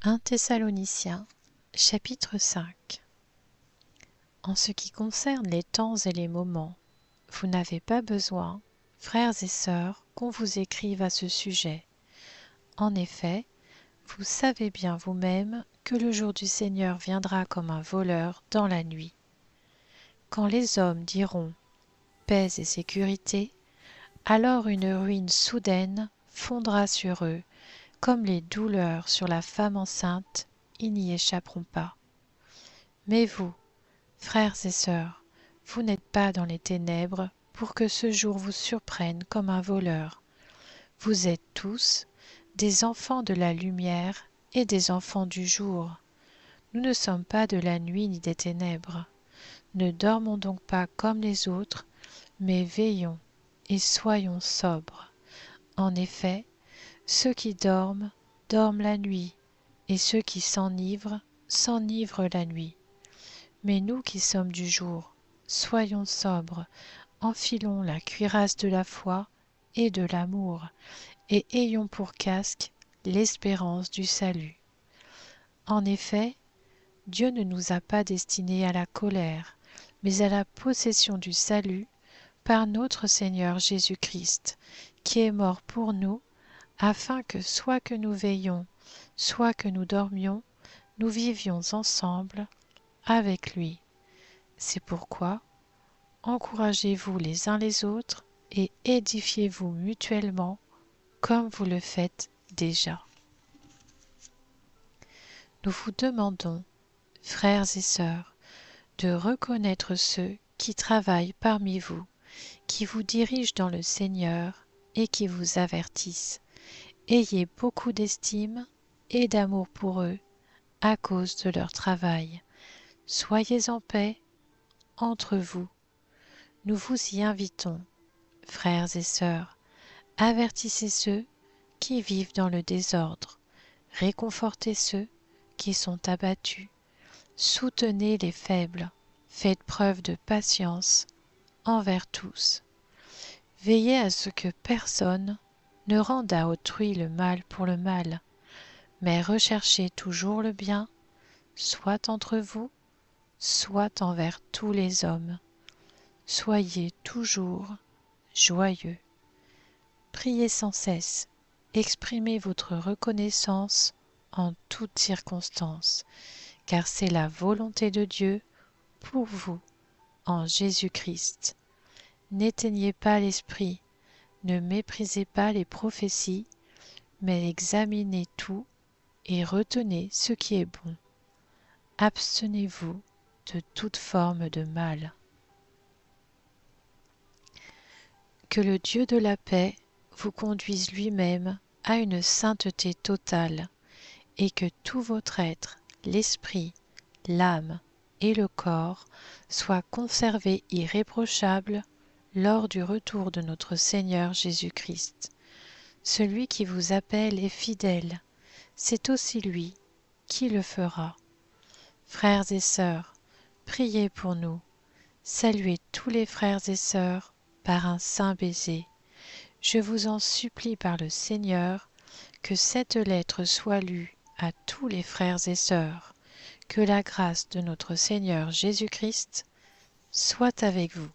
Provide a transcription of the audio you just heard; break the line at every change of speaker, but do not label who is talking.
1 Thessaloniciens, chapitre 5. En ce qui concerne les temps et les moments, vous n'avez pas besoin, frères et sœurs, qu'on vous écrive à ce sujet. En effet, vous savez bien vous-même que le jour du Seigneur viendra comme un voleur dans la nuit. Quand les hommes diront « paix et sécurité », alors une ruine soudaine fondra sur eux, comme les douleurs sur la femme enceinte, ils n'y échapperont pas. Mais vous, frères et sœurs, vous n'êtes pas dans les ténèbres pour que ce jour vous surprenne comme un voleur. Vous êtes tous des enfants de la lumière et des enfants du jour. Nous ne sommes pas de la nuit ni des ténèbres. Ne dormons donc pas comme les autres, mais veillons et soyons sobres. En effet, ceux qui dorment, dorment la nuit, et ceux qui s'enivrent, s'enivrent la nuit. Mais nous qui sommes du jour, soyons sobres, enfilons la cuirasse de la foi et de l'amour, et ayons pour casque l'espérance du salut. En effet, Dieu ne nous a pas destinés à la colère, mais à la possession du salut par notre Seigneur Jésus-Christ, qui est mort pour nous, afin que soit que nous veillions, soit que nous dormions, nous vivions ensemble avec lui. C'est pourquoi, encouragez-vous les uns les autres et édifiez-vous mutuellement comme vous le faites déjà. Nous vous demandons, frères et sœurs, de reconnaître ceux qui travaillent parmi vous, qui vous dirigent dans le Seigneur et qui vous avertissent. Ayez beaucoup d'estime et d'amour pour eux à cause de leur travail. Soyez en paix entre vous. Nous vous y invitons, frères et sœurs. Avertissez ceux qui vivent dans le désordre. Réconfortez ceux qui sont abattus. Soutenez les faibles. Faites preuve de patience envers tous. Veillez à ce que personne ne rende à autrui le mal pour le mal, mais recherchez toujours le bien, soit entre vous, soit envers tous les hommes. Soyez toujours joyeux. Priez sans cesse, exprimez votre reconnaissance en toutes circonstances, car c'est la volonté de Dieu pour vous en Jésus-Christ. N'éteignez pas l'esprit, ne méprisez pas les prophéties, mais examinez tout et retenez ce qui est bon. Abstenez-vous de toute forme de mal. Que le Dieu de la paix vous conduise lui-même à une sainteté totale, et que tout votre être, l'esprit, l'âme et le corps soient conservés irréprochables lors du retour de notre Seigneur Jésus-Christ. Celui qui vous appelle est fidèle, c'est aussi lui qui le fera. Frères et sœurs, priez pour nous. Saluez tous les frères et sœurs par un saint baiser. Je vous en supplie par le Seigneur que cette lettre soit lue à tous les frères et sœurs. Que la grâce de notre Seigneur Jésus-Christ soit avec vous.